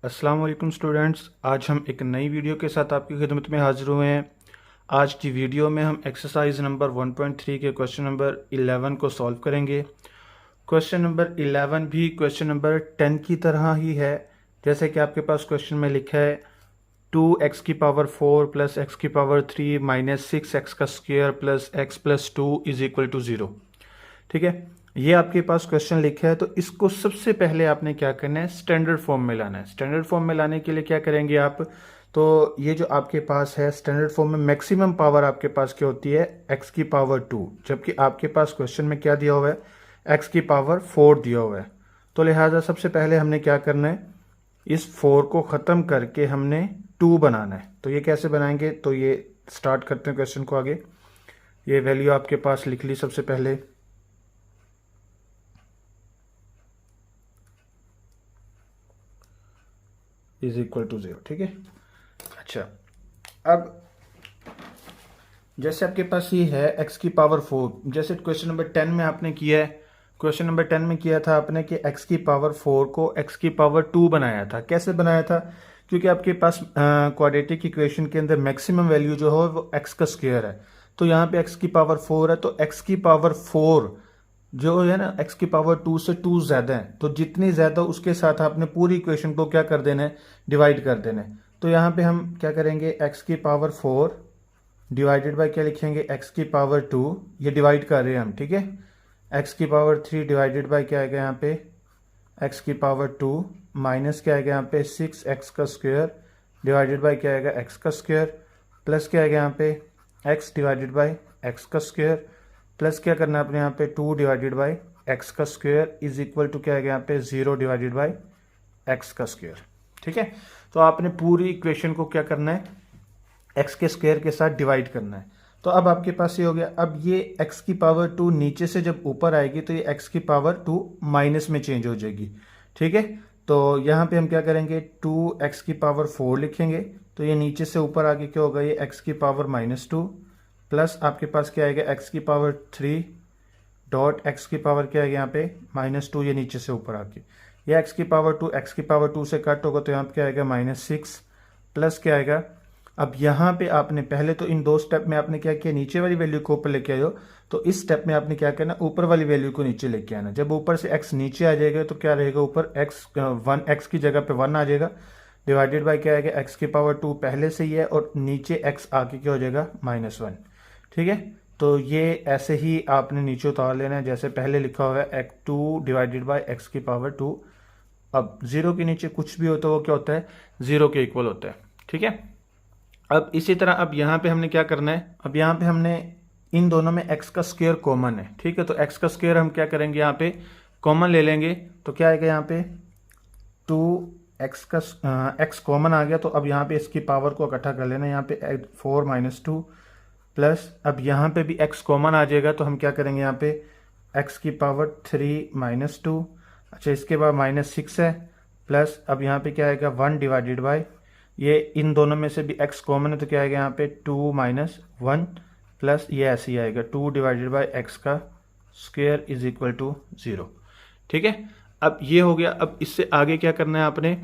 अस्सलाम वालेकुम स्टूडेंट्स, आज हम एक नई वीडियो के साथ आपकी खिदमत में हाजिर हुए हैं। आज की वीडियो में हम एक्सरसाइज नंबर 1.3 के क्वेश्चन नंबर 11 को सॉल्व करेंगे। क्वेश्चन नंबर 11 भी क्वेश्चन नंबर 10 की तरह ही है। जैसे कि आपके पास क्वेश्चन में लिखा है 2x⁴ plus x⁴ minus 6x का square plus x plus 2 is equal to 0। ठीक है, ये आपके पास क्वेश्चन लिखा है, तो इसको सबसे पहले आपने क्या करना है, स्टैंडर्ड फॉर्म में लाना है। स्टैंडर्ड फॉर्म में लाने के लिए क्या करेंगे आप, तो ये जो आपके पास है स्टैंडर्ड फॉर्म में मैक्सिमम पावर आपके पास क्या होती है, x⁴, जबकि आपके पास क्वेश्चन में क्या दिया हुआ है, x⁴ दिया हुआ है। तो लिहाजा सबसे पहले हमने क्या करना है, इस 4 को ख़त्म करके हमने 2 बनाना है। तो ये कैसे बनाएंगे, तो ये स्टार्ट करते हैं क्वेश्चन को आगे। ये वैल्यू आपके पास लिख ली सबसे पहले, इज इक्वल टू 0। ठीक है, अच्छा, अब जैसे आपके पास ये है x⁴, जैसे क्वेश्चन नंबर 10 में आपने किया है, क्वेश्चन नंबर 10 में किया था आपने कि x⁴ को x⁴ बनाया था। कैसे बनाया था, क्योंकि आपके पास क्वाड्रेटिक इक्वेशन के अंदर मैक्सिमम वैल्यू जो है वो x का स्क्वायर है। तो यहाँ पे x⁴ है, तो x⁴ जो है ना x⁴ से 2 ज़्यादा है, तो जितनी ज़्यादा उसके साथ आपने पूरी इक्वेशन को क्या कर देना है, डिवाइड कर देना है। तो यहाँ पे हम क्या करेंगे, x⁴ डिवाइडेड बाय क्या लिखेंगे, x⁴ ये डिवाइड कर रहे हैं हम। ठीक है, x⁴ डिवाइडेड बाय क्या आएगा यहाँ पे, x⁴ माइनस क्या आएगा यहाँ पे 6x का स्क्वायर डिवाइडेड बाय क्या आएगा, x का स्क्वायर, प्लस क्या आएगा यहाँ पे x डिवाइडेड बाय x का स्क्वायर, प्लस क्या करना है अपने यहाँ पे 2 डिवाइडेड बाय x का स्क्वायर इज इक्वल टू क्या आएगा यहाँ पे 0 डिवाइडेड बाय x का स्क्वायर। ठीक है, तो आपने पूरी इक्वेशन को क्या करना है, x के स्क्वायर के साथ डिवाइड करना है। तो अब आपके पास ये हो गया। अब ये x⁴ नीचे से जब ऊपर आएगी तो ये x⁴ माइनस में चेंज हो जाएगी। ठीक है, तो यहाँ पे हम क्या करेंगे, 2x⁴ लिखेंगे, तो ये नीचे से ऊपर आके क्या होगा, ये x⁻², प्लस आपके पास क्या आएगा x⁻³ डॉट x⁻ क्या आएगा यहाँ पे -2, ये नीचे से ऊपर आके ये x⁻² से कट होगा, तो यहाँ पे क्या आएगा -6, प्लस क्या आएगा। अब यहाँ पे आपने पहले तो इन 2 स्टेप में आपने क्या किया, नीचे वाली वैल्यू को ऊपर लेके आए हो, तो इस स्टेप में आपने क्या करना, ऊपर वाली वैल्यू को नीचे लेके आना। जब ऊपर से x नीचे आ जाएगा तो क्या रहेगा, ऊपर x की जगह पे 1 आ जाएगा, डिवाइडेड बाय क्या आएगा, x⁴ पहले से ही है और नीचे x आके क्या हो जाएगा -1। ठीक है, तो ये ऐसे ही आपने नीचे उतार लेना है, जैसे पहले लिखा हुआ है 2 डिवाइडेड बाय x⁴। अब 0 के नीचे कुछ भी होता है वो क्या होता है, 0 के इक्वल होता है। ठीक है, अब इसी तरह अब यहाँ पे हमने क्या करना है, अब यहाँ पे हमने इन दोनों में x का स्क्वायर कॉमन है। ठीक है, तो x का स्क्वायर हम क्या करेंगे, यहाँ पे कॉमन ले लेंगे, तो क्या आएगा यहाँ पे 2x का x कॉमन आ गया, तो अब यहाँ पे इसकी पावर को इकट्ठा कर लेना, यहाँ पे 4 - 2 प्लस, अब यहाँ पे भी x कॉमन आ जाएगा, तो हम क्या करेंगे यहाँ पे x⁻³ - 2। अच्छा, इसके बाद -6 है, प्लस अब यहाँ पे क्या आएगा 1 डिवाइडेड बाय, ये इन दोनों में से भी x कॉमन है, तो क्या आएगा यहाँ पे 2 - 1 प्लस ये ऐसे ही आएगा 2 डिवाइडेड बाय x का स्क्वायर इज इक्वल टू 0। ठीक है, अब ये हो गया। अब इससे आगे क्या करना है आपने,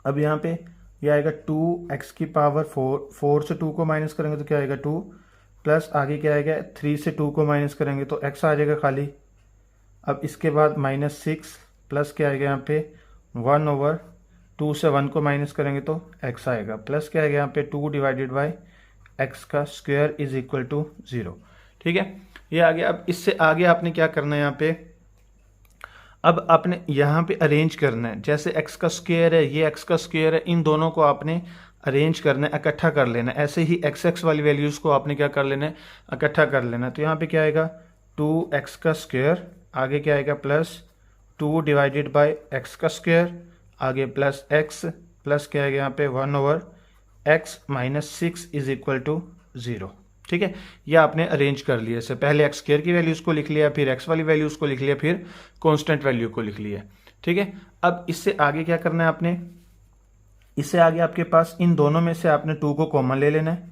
अब यहाँ पे ये आएगा 2x⁴, 4 से 2 को माइनस करेंगे तो क्या आएगा 2, प्लस आगे क्या आएगा 3 से 2 को माइनस करेंगे तो x आ जाएगा खाली। अब इसके बाद -6 प्लस क्या आएगा यहाँ पे 1/2 से 1 को माइनस करेंगे तो x आएगा, प्लस क्या आएगा यहाँ पे 2 डिवाइडेड बाय x का स्क्वायर इज इक्वल टू 0। ठीक है, ये आ गया। अब इससे आगे आपने क्या करना है यहाँ पे, अब आपने यहाँ पे अरेंज करना है, जैसे x का स्क्वायर है, ये x का स्क्वायर है, इन दोनों को आपने अरेंज करना है, इकट्ठा कर लेना है। ऐसे ही x वाली वैल्यूज़ को आपने क्या कर लेना है, इकट्ठा कर लेना है। तो यहाँ पे क्या आएगा 2x का स्क्वायर, आगे क्या आएगा प्लस 2 डिवाइडेड बाय x का स्क्वायर, आगे प्लस x, प्लस क्या आएगा यहाँ पे 1/x - 6 इज इक्वल टू 0। ठीक है, ये आपने अरेंज कर लिया। इससे पहले x² की वैल्यूज़ को लिख लिया, फिर x वाली वैल्यूज़ को लिख लिया, फिर कांस्टेंट वैल्यू को लिख लिया। ठीक है, अब इससे आगे क्या करना है आपने, इससे आगे आपके पास इन दोनों में से आपने 2 को कॉमन ले लेना है।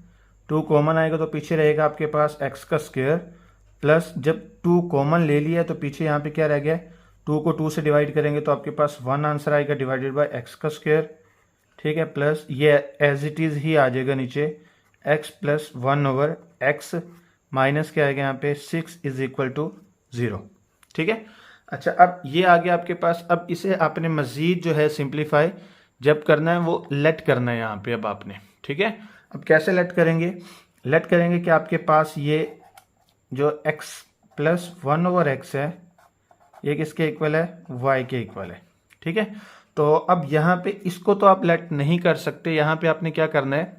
2 कॉमन आएगा तो पीछे रहेगा आपके पास x का स्क्वायर, प्लस जब 2 कॉमन ले लिया तो पीछे यहाँ पे क्या रह गया, 2 को 2 से डिवाइड करेंगे तो आपके पास 1 आंसर आएगा डिवाइडेड बाय एक्स का स्क्वायर, ठीक है, प्लस ये एज इट इज़ ही आ जाएगा नीचे x plus 1 over x minus क्या आएगा यहाँ पे 6 इज इक्वल टू 0, ठीक है। अच्छा, अब ये आ गया आपके पास। अब इसे आपने मज़ीद जो है सिंप्लीफाई जब करना है वो लेट करना है यहाँ पे अब आपने, ठीक है। अब कैसे लेट करेंगे? लेट करेंगे कि आपके पास ये जो x प्लस 1 ओवर एक्स है ये किसके इक्वल है? y के इक्वल है, ठीक है। तो अब यहाँ पे इसको तो आप लेट नहीं कर सकते, यहाँ पे आपने क्या करना है,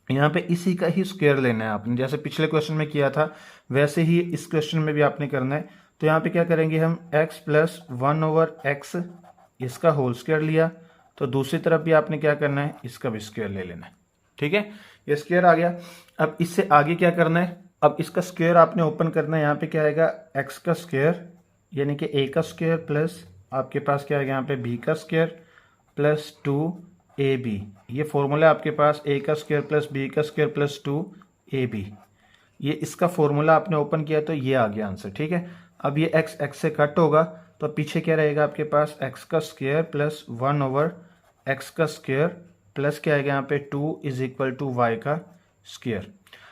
यहाँ पे इसी का ही स्क्वायर लेना है आपने, जैसे पिछले क्वेश्चन में किया था वैसे ही इस क्वेश्चन में भी आपने करना है। तो यहाँ पे क्या करेंगे हम, x प्लस 1 ओवर एक्स इसका होल स्क्वायर लिया, तो दूसरी तरफ भी आपने क्या करना है, इसका भी स्क्वायर ले लेना है, ठीक है। ये स्क्वायर आ गया। अब इससे आगे क्या करना है, अब इसका स्क्वायर आपने ओपन करना है। यहाँ पे क्या आएगा, x का स्क्वायर यानी कि a का स्क्वायर प्लस आपके पास क्या आएगा यहाँ पे b का स्क्वायर प्लस 2ab। ये फॉर्मूला आपके पास a का स्क्वायर प्लस b का स्क्वायर प्लस 2ab, ये इसका फॉर्मूला आपने ओपन किया तो ये आ गया आंसर, ठीक है। अब ये x से कट होगा तो पीछे क्या रहेगा आपके पास, x का स्क्वायर प्लस 1 ओवर एक्स का स्क्वायर प्लस क्या आएगा यहाँ पे 2 इज इक्वल टू वाई का स्क्वायर।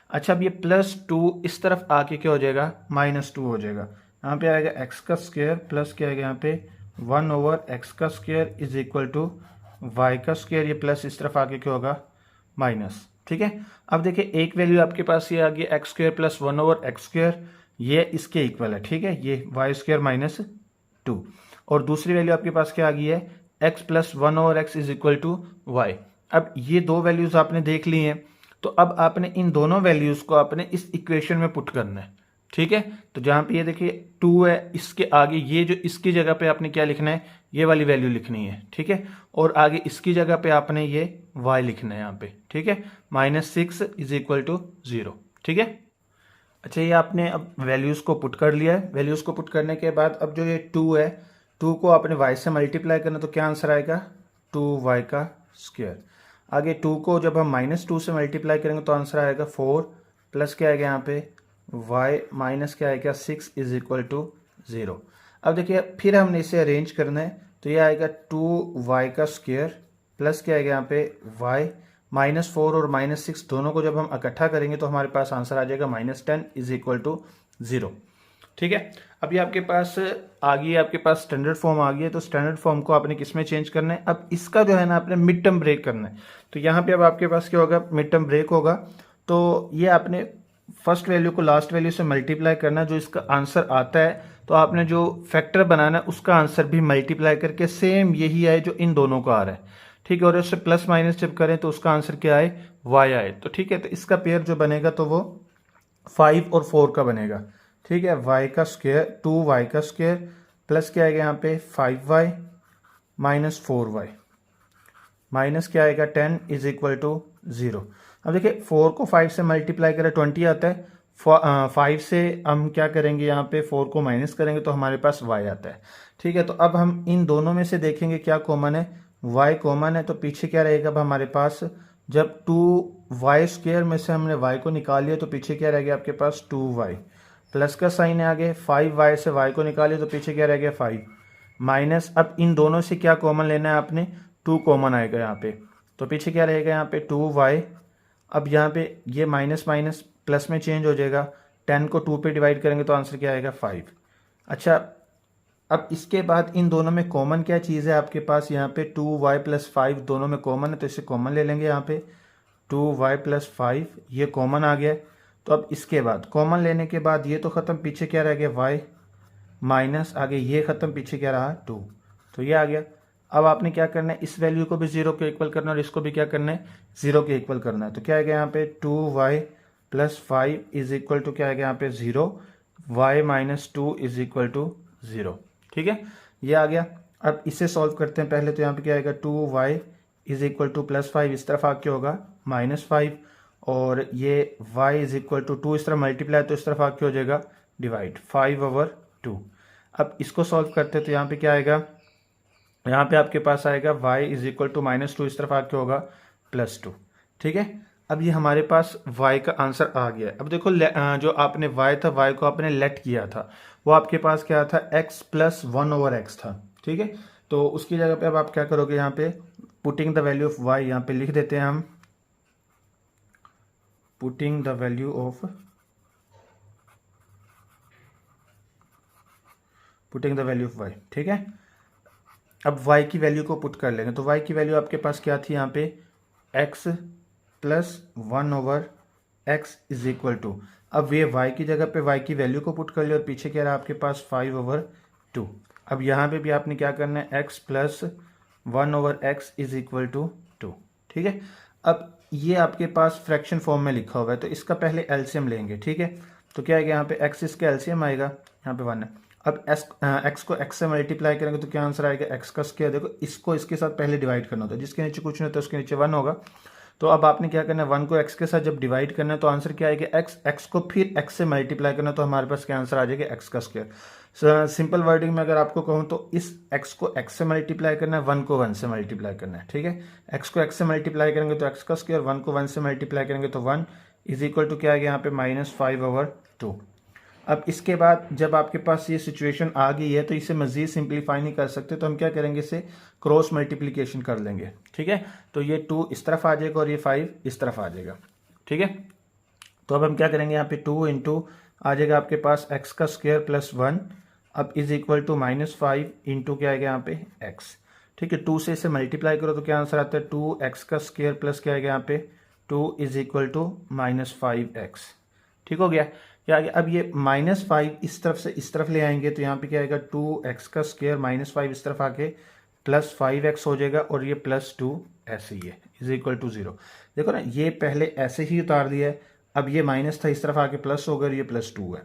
अच्छा, अब ये प्लस 2 इस तरफ आके क्या हो जाएगा, -2 हो जाएगा। यहाँ पे आएगा x का स्क्वायर प्लस क्या आएगा यहाँ पे 1 ओवर एक्स का square is equal to y का स्क्वायर, ये प्लस इस तरफ आके क्या होगा, माइनस, ठीक है। अब देखिए एक वैल्यू आपके पास ये आ गई x square plus 1 over x square, ये इसके इक्वल है, ठीक है, ये वाई स्क्वायर माइनस 2। और दूसरी वैल्यू आपके पास क्या आ गई है, x plus 1 over x is equal to y. अब ये दो वैल्यूज आपने देख ली हैं, तो अब आपने इन दोनों वैल्यूज को आपने इस इक्वेशन में पुट करना है, ठीक है। तो जहाँ पे ये देखिए 2 है, इसके आगे ये जो इसकी जगह पे आपने क्या लिखना है, ये वाली वैल्यू लिखनी है, ठीक है। और आगे इसकी जगह पे आपने ये y लिखना है यहाँ पे, ठीक है, -6 इज इक्वल टू 0, ठीक है। अच्छा, ये आपने अब वैल्यूज़ को पुट कर लिया है। वैल्यूज़ को पुट करने के बाद अब जो ये 2 है, 2 को आपने y से मल्टीप्लाई करना, तो क्या आंसर आएगा, 2y का स्क्वायर। आगे 2 को जब हम -2 से मल्टीप्लाई करेंगे तो आंसर आएगा 4 प्लस क्या आएगा यहाँ पे y माइनस क्या आएगा 6 इज इक्वल टू 0। अब देखिए फिर हमने इसे अरेंज करना है, तो ये आएगा 2y का स्क्वायर प्लस क्या आएगा यहाँ पे y -4 और -6 दोनों को जब हम इकट्ठा करेंगे तो हमारे पास आंसर आ जाएगा -10 इज इक्वल टू 0, ठीक है। अब ये आपके पास आ गई है, आपके पास स्टैंडर्ड फॉर्म आ गई है। तो स्टैंडर्ड फॉर्म को आपने किस में चेंज करना है, अब इसका जो है ना आपने मिड टर्म ब्रेक करना है। तो यहाँ पे अब आपके पास क्या होगा, मिड टर्म ब्रेक होगा। तो ये आपने फर्स्ट वैल्यू को लास्ट वैल्यू से मल्टीप्लाई करना, जो इसका आंसर आता है तो आपने जो फैक्टर बनाना है उसका आंसर भी मल्टीप्लाई करके सेम यही आए जो इन दोनों का आ रहा है, ठीक है। और उससे प्लस माइनस जब करें तो उसका आंसर क्या आए, y आए, तो ठीक है। तो इसका पेयर जो बनेगा तो वो 5 और 4 का बनेगा, ठीक है। y का स्क्वायर 2y का स्क्वायर प्लस क्या आएगा यहाँ पे 5y माइनस 4y माइनस क्या आएगा 10 इज इक्वल टू 0। अब देखिए 4 को 5 से मल्टीप्लाई करें 20 आता है, 5 से हम क्या करेंगे यहाँ पे 4 को माइनस करेंगे तो हमारे पास y आता है, ठीक है। तो अब हम इन दोनों में से देखेंगे क्या कॉमन है, y कॉमन है, तो पीछे क्या रहेगा अब हमारे पास, जब 2y स्क्वायर में से हमने y को निकाल लिया तो पीछे क्या रह गया आपके पास 2y, प्लस का साइन है आगे, 5y से y को निकालिए तो पीछे क्या रह गया 5 माइनस। अब इन दोनों से क्या कॉमन लेना है आपने, 2 कॉमन आएगा यहाँ पे, तो पीछे क्या रहेगा यहाँ पे 2y। अब यहाँ पे ये माइनस माइनस प्लस में चेंज हो जाएगा, 10 को 2 पे डिवाइड करेंगे तो आंसर क्या आएगा 5। अच्छा, अब इसके बाद इन दोनों में कॉमन क्या चीज़ है आपके पास, यहाँ पे 2y प्लस 5 दोनों में कॉमन है, तो इसे कॉमन ले लेंगे। यहाँ पे 2y प्लस 5 ये कॉमन आ गया। तो अब इसके बाद कॉमन लेने के बाद ये तो ख़त्म, पीछे क्या रह गया y माइनस, आगे ये ख़त्म, पीछे क्या रहा 2, तो ये आ गया। अब आपने क्या करना है, इस वैल्यू को भी 0 के इक्वल करना है और इसको भी क्या करना है 0 के इक्वल करना है। तो क्या आएगा यहाँ पे 2y plus 5 is equal to क्या आएगा यहाँ पे 0, y minus 2 is equal to 0, ठीक है, ये आ गया। अब इसे सॉल्व करते हैं पहले, तो यहाँ पे क्या आएगा 2y is equal two plus 5, इस तरफ आके होगा -5, और ये y इज इक्वल टू 2 इस तरफ मल्टीप्लाई तो इस तरफ आके हो जाएगा डिवाइड 5/2। अब इसको सॉल्व करते हैं तो यहाँ पे क्या आएगा, यहाँ पे आपके पास आएगा y इज इक्वल टू -2 इस तरफ आके होगा +2, ठीक है। अब ये हमारे पास y का आंसर आ गया है। अब देखो जो आपने y था y को आपने लेट किया था, वो आपके पास क्या था, x प्लस 1/x था। ठीक है, तो उसकी जगह पे अब आप क्या करोगे, यहाँ पे putting the value of y, यहाँ पे लिख देते हैं हम putting the value of y। ठीक है, अब y की वैल्यू को पुट कर लेंगे, तो y की वैल्यू आपके पास क्या थी, यहाँ पे x plus 1/x is equal to, अब ये y की जगह पे y की वैल्यू को पुट कर लिया और पीछे क्या रहा आपके पास 5/2। अब यहाँ पे भी आपने क्या करना है, x plus 1/x is equal to 2। ठीक है, अब ये आपके पास फ्रैक्शन फॉर्म में लिखा हुआ है, तो इसका पहले एलसीएम लेंगे। ठीक है, तो क्या आएगा यहाँ पे, x इसका एलसीएम आएगा, यहाँ पे 1 है। अब x को x से मल्टीप्लाई करेंगे तो क्या आंसर आएगा, x का स्क्वायर। देखो इसको इसके साथ पहले डिवाइड करना होता है, जिसके नीचे कुछ नहीं होता उसके नीचे 1 होगा। तो अब आपने क्या करना है, 1 को x के साथ जब डिवाइड करना है तो आंसर क्या आएगा, x को फिर x से मल्टीप्लाई करना, तो हमारे पास क्या आंसर आ जाएगा, x का स्क्वायर। सिंपल वर्डिंग में अगर आपको कहूँ तो इस x को x से मल्टीप्लाई करना है, 1 को 1 से मल्टीप्लाई करना है। ठीक है, x को x से मल्टीप्लाई करेंगे तो x का स्क्वायर, 1 को 1 से मल्टीप्लाई करेंगे तो 1 इज इक्वल टू क्या आएगा यहाँ पे -5/2। अब इसके बाद जब आपके पास ये सिचुएशन आ गई है तो इसे मजीद सिंप्लीफाई नहीं कर सकते, तो हम क्या करेंगे, इसे क्रॉस मल्टीप्लिकेशन कर लेंगे। ठीक है, तो ये 2 इस तरफ आ जाएगा और ये 5 इस तरफ आ जाएगा। ठीक है, तो अब हम क्या करेंगे, यहाँ पे 2 इंटू आ जाएगा आपके पास x का स्क्वायर प्लस 1, अब इज इक्वल टू -5 इंटू क्या आएगा यहाँ पे x। ठीक है, 2 से इसे मल्टीप्लाई करो तो क्या आंसर आता है, 2x का स्क्वायर प्लस क्या आएगा यहाँ पे 2 इज इक्वल टू -5x। ठीक हो गया, क्या आ गया, अब ये -5 इस तरफ से इस तरफ ले आएंगे तो यहाँ पे क्या आएगा, 2x का स्क्वायर -5 इस तरफ आके प्लस 5x हो जाएगा और ये +2 ऐसे ही है इज इक्वल टू 0। देखो ना, ये पहले ऐसे ही उतार दिया है, अब ये माइनस था इस तरफ आके प्लस हो गया, ये +2 है।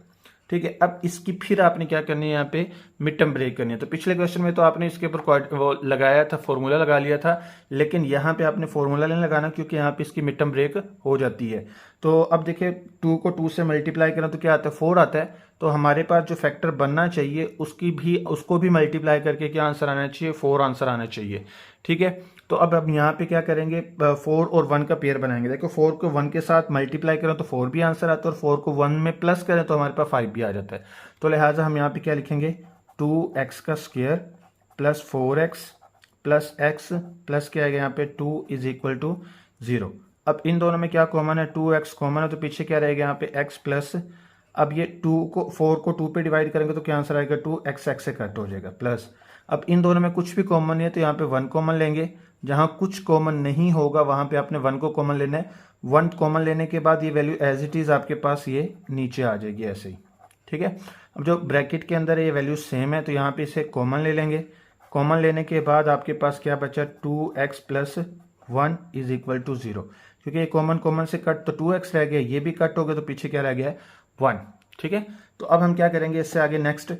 ठीक है, अब इसकी फिर आपने क्या करनी है, यहाँ पे मिड टर्म ब्रेक करनी है। तो पिछले क्वेश्चन में तो आपने इसके ऊपर वो लगाया था, फॉर्मूला लगा लिया था, लेकिन यहाँ पे आपने फॉर्मूला नहीं लगाना क्योंकि यहाँ पे इसकी मिड टर्म ब्रेक हो जाती है। तो अब देखिए 2 को 2 से मल्टीप्लाई करें तो क्या आता है, 4 आता है। तो हमारे पास जो फैक्टर बनना चाहिए उसको भी मल्टीप्लाई करके क्या आंसर आना चाहिए, 4 आंसर आना चाहिए। ठीक है, तो अब यहाँ पे क्या करेंगे, 4 और 1 का पेयर बनाएंगे। देखो 4 को 1 के साथ मल्टीप्लाई करें तो 4 भी आंसर आता है और 4 को 1 में प्लस करें तो हमारे पास 5 भी आ जाता है। तो लिहाजा हम यहाँ पे क्या लिखेंगे, 2x का square plus 4x plus x plus क्या आएगा यहाँ पे 2 इज इक्वल टू 0। अब इन दोनों में क्या कॉमन है, 2x कॉमन है, तो पीछे क्या रहेगा यहाँ पे x प्लस, अब ये 4 को 2 पे डिवाइड करेंगे तो क्या आंसर आएगा, 2x x से कट हो जाएगा प्लस। अब इन दोनों में कुछ भी कॉमन नहीं है तो यहाँ पे 1 कॉमन लेंगे, जहां कुछ कॉमन नहीं होगा वहां पे आपने 1 को कॉमन लेना है। 1 कॉमन लेने के बाद ये वैल्यू एज इट इज आपके पास ये नीचे आ जाएगी ऐसे ही। ठीक है, अब जो ब्रैकेट के अंदर ये वैल्यू सेम है तो यहाँ पे इसे कॉमन ले लेंगे। कॉमन लेने के बाद आपके पास क्या बचा, 2x plus 1 is equal to 0, क्योंकि ये कॉमन से कट तो 2x रह गया, ये भी कट हो गया तो पीछे क्या रह गया है 1। ठीक है, तो अब हम क्या करेंगे इससे आगे नेक्स्ट,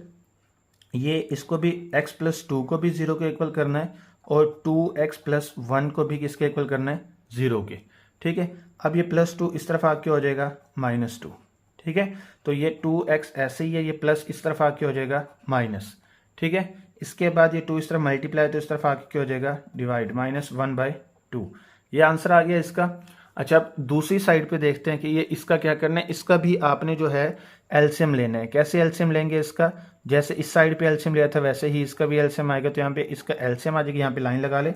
ये इसको भी x प्लस 2 को भी 0 के इक्वल करना है और 2x प्लस 1 को भी किसके इक्वल करना है, 0 के। ठीक है, अब ये +2 इस तरफ आके हो जाएगा -2। ठीक है, तो ये 2x ऐसे ही है, ये प्लस इस तरफ आके हो जाएगा माइनस। ठीक है, इसके बाद ये 2 इस तरफ मल्टीप्लाई तो इस तरफ आके क्या हो जाएगा, डिवाइड, -1/2। ये आंसर आ गया इसका। अच्छा, अब दूसरी साइड पे देखते हैं कि ये इसका क्या करना है, इसका भी आपने जो है एलसीएम लेना है। कैसे एलसीएम लेंगे इसका, जैसे इस साइड पे एलसीएम लिया था वैसे ही इसका भी एलसीएम आएगा। तो यहाँ पे इसका एलसीएम आ जाएगी, यहाँ पे लाइन लगा ले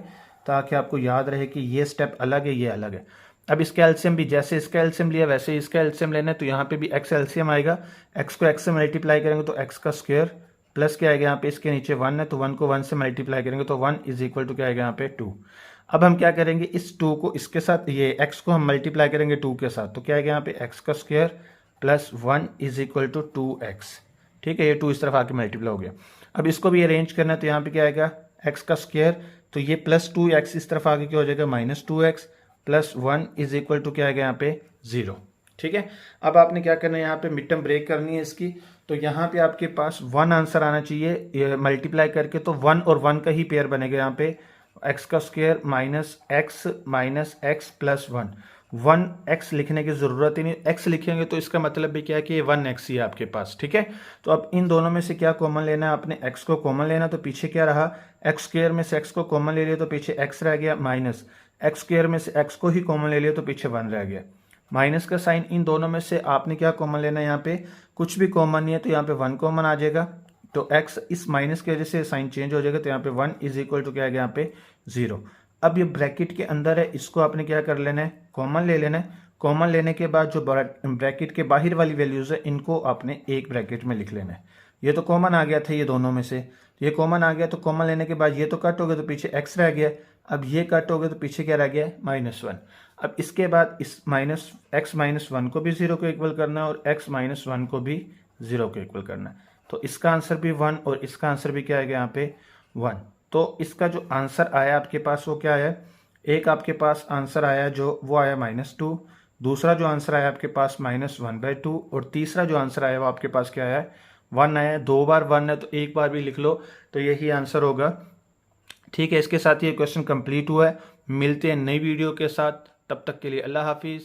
ताकि आपको याद रहे कि ये स्टेप अलग है, ये अलग है। अब इसका एलसीएम भी जैसे इसका एलसीएम लिया वैसे ही इसका एलसीएम लेना है, तो यहाँ पे भी x एलसीएम आएगा। x को x से मल्टीप्लाई करेंगे तो x का स्क्वायर प्लस क्या आएगा, यहाँ पे इसके नीचे 1 है तो 1 को 1 से मल्टीप्लाई करेंगे तो 1 इज इक्वल टू क्या आएगा यहाँ पे 2। अब हम क्या करेंगे, इस 2 को इसके साथ, ये x को हम मल्टीप्लाई करेंगे 2 के साथ, तो क्या आएगा यहाँ पे x का square plus 1 is equal to 2x। ठीक है, ये 2 इस तरफ आके मल्टीप्लाई हो गया। अब इसको भी अरेंज करना है तो यहाँ पे क्या आएगा, x का स्क्वायर, तो ये +2x इस तरफ आके क्या हो जाएगा, -2x plus 1 is equal to क्या आएगा यहाँ पे 0। ठीक है, अब आपने क्या करना है, यहाँ पे मिड टर्म ब्रेक करनी है इसकी। तो यहाँ पे आपके पास 1 आंसर आना चाहिए मल्टीप्लाई करके, तो 1 और 1 का ही पेयर बनेगा यहाँ पे, x का square minus x plus 1x लिखने की जरूरत ही नहीं, x लिखेंगे तो इसका मतलब भी क्या है कि 1x ही है आपके पास। ठीक है, तो अब इन दोनों में से क्या कॉमन लेना है, आपने x को कॉमन लेना, तो पीछे क्या रहा, x स्क्वायर में से x को कॉमन ले लिया तो पीछे x रह गया, माइनस x स्क्वायर में से x को ही कॉमन ले लिया तो पीछे 1 रह गया। माइनस का साइन इन दोनों में से आपने क्या कॉमन लेना है, यहाँ पे कुछ भी कॉमन नहीं है तो यहाँ पे 1 कॉमन आ जाएगा। तो x इस माइनस की वजह से साइन चेंज हो जाएगा, तो यहाँ पे 1 इज इक्वल टू क्या आएगा यहाँ पे 0। अब ये ब्रैकेट के अंदर है, इसको आपने क्या कर लेना है, कॉमन ले लेना है। कॉमन लेने के बाद जो ब्रैकेट के बाहर वाली वैल्यूज है इनको आपने एक ब्रैकेट में लिख लेना है। ये तो कॉमन आ गया था ये दोनों में से, ये कॉमन आ गया, तो कॉमन लेने के बाद ये तो कट हो गया तो पीछे x रह गया। अब ये कट हो गया तो पीछे क्या रह गया, -1। अब इसके बाद इस x-1 को भी 0 को इक्वल करना है और x-1 को भी 0 को इक्वल करना है। तो इसका आंसर भी 1 और इसका आंसर भी क्या आएगा यहाँ पे 1। तो इसका जो आंसर आया आपके पास वो क्या आया, एक आपके पास आंसर आया जो वो आया -2, दूसरा जो आंसर आया आपके पास -1/2 और तीसरा जो आंसर आया वो आपके पास क्या आया 1 आया। 2 बार 1 है तो एक बार भी लिख लो तो यही आंसर होगा। ठीक है, इसके साथ ये क्वेश्चन कंप्लीट हुआ है। मिलते हैं नई वीडियो के साथ, तब तक के लिए अल्लाह हाफिज़।